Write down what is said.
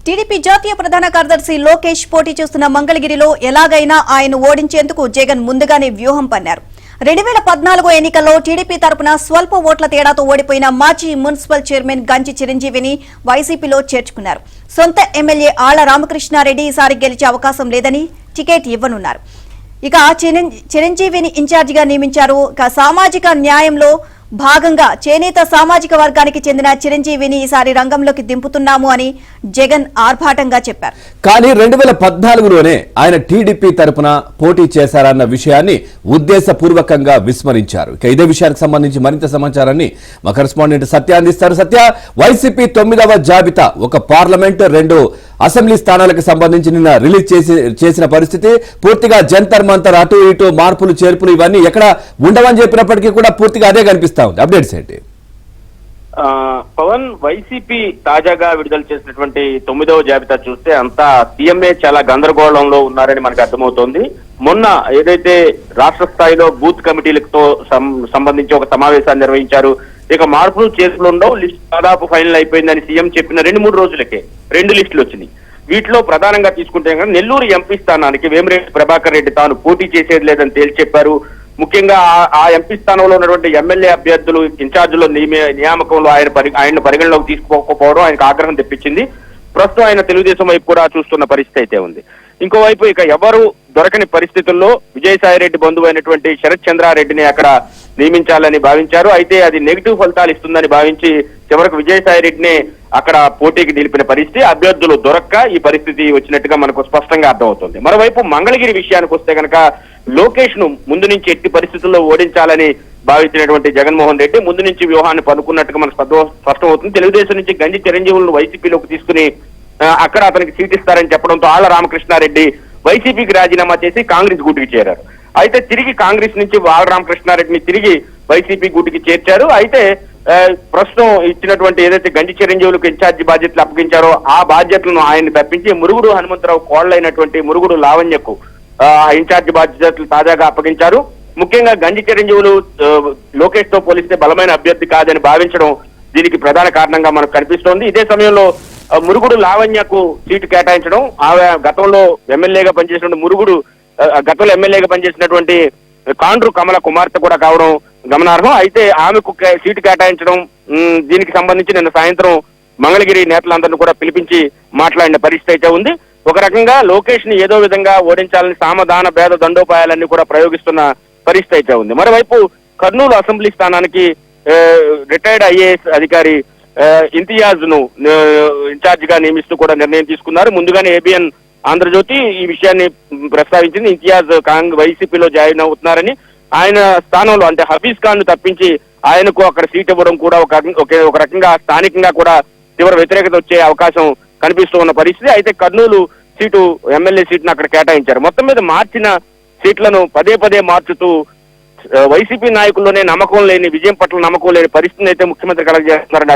TDP జాతీయ ప్రధాన కార్యదర్శి లోకేష్ పోటీ చేస్తున్న మంగళగిరిలో ఎలాగైనా ఆయన ఓడించేందుకు జగన్ ముందుగానే వ్యూహం పన్నారు. 2014 ఎన్నికల్లో టీడీపీ తరపున స్వల్ప ఓట్ల తేడాతో ఓడిపోయిన మాజీ మున్సిపల్ చైర్మన్ గంజి చిరంజీవిని వైసీపీలో చేర్చుకున్నారు. సొంత ఎమ్మెల్యే ఆళ్ల రామకృష్ణారెడ్డి ఈసారి గెలిచే అవకాశం లేదని టికెట్ ఇవ్వనున్నారు. ఇక చిరంజీవిని ఇన్ఛార్జిగా నియమించారు. సామాజిక న్యాయంలో భాగంగా చేనేత సామాజిక వర్గానికి చెందిన చిరంజీవిని ఈసారి రంగంలోకి దింపుతున్నాము అని జగన్ ఆర్భాటంగా చెప్పారు. కానీ 2014లోనే ఆయన టీడీపీ తరపున పోటీ చేశారన్న విషయాన్ని ఉద్దేశపూర్వకంగా విస్మరించారు. ఇక ఇదే విషయానికి సంబంధించి మరింత సమాచారాన్ని మా కరెస్పాండెంట్ సత్య అందిస్తారు. సత్య, వైసీపీ 9వ జాబితా ఒక పార్లమెంట్ 2 అసెంబ్లీ స్థానాలకు సంబంధించి నిన్న రిలీజ్ చేసిన పరిస్థితి. పూర్తిగా జంతర్ మంతర్ అటు ఇటు మార్పులు చేర్పులు ఇవన్నీ ఎక్కడ ఉండవని చెప్పినప్పటికీ కూడా పూర్తిగా అదే కనిపిస్తా ఉంది. అప్డేట్స్ ఏంటి? పవన్, వైసీపీ తాజాగా విడుదల చేసినటువంటి 9వ జాబితా చూస్తే అంతా సీఎంఏ చాలా గందరగోళంలో ఉన్నారని మనకు అర్థమవుతోంది. మొన్న ఏదైతే రాష్ట్ర స్థాయిలో బూత్ కమిటీలతో సంబంధించి ఒక సమావేశాన్ని నిర్వహించారు. ఇక మార్పులు చేర్పులు ఉండవు, లిస్ట్ దాదాపు ఫైనల్ అయిపోయిందని సీఎం చెప్పిన 2-3 రోజులకే 2 లిస్టులు వచ్చినాయి. వీటిలో ప్రధానంగా తీసుకుంటే నెల్లూరు ఎంపీ స్థానానికి వేమిరెడ్డి ప్రభాకర్ రెడ్డి తాను పోటీ చేసేది లేదని తేల్చి చెప్పారు. ముఖ్యంగా ఆ ఎంపీ స్థానంలో ఉన్నటువంటి ఎమ్మెల్యే అభ్యర్థులు ఇన్ఛార్జీలో నియామకంలో ఆయన పరిగణలోకి తీసుకోకపోవడం ఆయనకు ఆగ్రహం తెప్పించింది. ప్రస్తుతం ఆయన తెలుగుదేశం వైపు కూడా చూస్తున్న పరిస్థితి అయితే ఉంది. ఇంకోవైపు ఇక ఎవరు దొరకని పరిస్థితుల్లో విజయసాయిరెడ్డి బంధువు అయినటువంటి శరత్ చంద్రారెడ్డిని అక్కడ నియమించాలని భావించారు. అయితే అది నెగిటివ్ ఫలితాలు ఇస్తుందని భావించి చివరకు విజయసాయిరెడ్డిని అక్కడ పోటీకి నిలిపిన పరిస్థితి. అభ్యర్థులు దొరక్క ఈ పరిస్థితి వచ్చినట్టుగా మనకు స్పష్టంగా అర్థమవుతుంది. మరోవైపు మంగళగిరి విషయానికి వస్తే కనుక లోకేష్ ను ముందు నుంచి ఎట్టి పరిస్థితుల్లో ఓడించాలని భావించినటువంటి జగన్మోహన్ రెడ్డి ముందు నుంచి వ్యూహాన్ని పనుకున్నట్టుగా మనకు స్పష్టం అవుతుంది. తెలుగుదేశం నుంచి గంజి చిరంజీవులను వైసీపీలోకి తీసుకుని అక్కడ అతనికి సీట్ ఇస్తారని చెప్పడంతో ఆళ్ల రామకృష్ణారెడ్డి వైసీపీకి రాజీనామా చేసి కాంగ్రెస్ గూటికి చేరారు. అయితే తిరిగి కాంగ్రెస్ నుంచి ఆళ్ల రామకృష్ణారెడ్డిని తిరిగి వైసీపీ గూటికి చేర్చారు. అయితే ప్రస్తుతం ఇచ్చినటువంటి ఏదైతే గంజి చిరంజీవులకు ఇన్ఛార్జి బాధ్యతలు అప్పగించారో ఆ బాధ్యతలను ఆయన తప్పించి మురుగుడు హనుమంతరావు కోళ్లైనటువంటి మురుగుడు లావణ్యకు ఇన్ఛార్జి బాధ్యతలు తాజాగా అప్పగించారు. ముఖ్యంగా గంజి చిరంజీవులు లోకేష్ తో పోలిస్తే బలమైన అభ్యర్థి కాదని భావించడం దీనికి ప్రధాన కారణంగా మనకు కనిపిస్తోంది. ఇదే సమయంలో మురుగుడు లావణ్యకు సీటు కేటాయించడం, ఆమె గతంలో ఎమ్మెల్యేగా పనిచేసినటువంటి గతంలో ఎమ్మెల్యేగా పనిచేసినటువంటి కాండ్రు కమల కుమార్తె కూడా కావడం గమనార్హం. అయితే ఆమెకు సీటు కేటాయించడం దీనికి సంబంధించి నిన్న సాయంత్రం మంగళగిరి నేతలందరినీ కూడా పిలిపించి మాట్లాడిన పరిస్థితి అయితే ఉంది. ఒక రకంగా లోకేష్ ని ఏదో విధంగా ఓడించాలని సామధాన భేద దండోపాయాలన్నీ కూడా ప్రయోగిస్తున్న పరిస్థితి అయితే ఉంది. మరోవైపు కర్నూలు అసెంబ్లీ స్థానానికి రిటైర్డ్ ఐఏఎస్ అధికారి ఇంతియాజ్ ను ఇన్ఛార్జిగా నియమిస్తూ కూడా నిర్ణయం తీసుకున్నారు. ముందుగానే ఏబిఎన్ ఆంధ్రజ్యోతి ఈ విషయాన్ని ప్రస్తావించింది. ఇంతియాజ్ వైసీపీలో జాయిన్ అవుతున్నారని, ఆయన స్థానంలో అంటే హఫీజ్ ఖాన్ ను తప్పించి ఆయనకు అక్కడ సీట్ ఇవ్వడం కూడా ఒక రకంగా స్థానికంగా కూడా తీవ్ర వ్యతిరేకత వచ్చే అవకాశం కనిపిస్తూ ఉన్న పరిస్థితి. అయితే కర్నూలు సీటు ఎమ్మెల్యే సీటును అక్కడ కేటాయించారు. మొత్తం మీద మార్చిన సీట్లను పదే మార్చుతూ వైసీపీ నాయకుల్లోనే నమ్మకం లేని, విజయం పట్ల నమ్మకం లేని పరిస్థితిని అయితే ముఖ్యమంత్రి కలగజేస్తున్నారని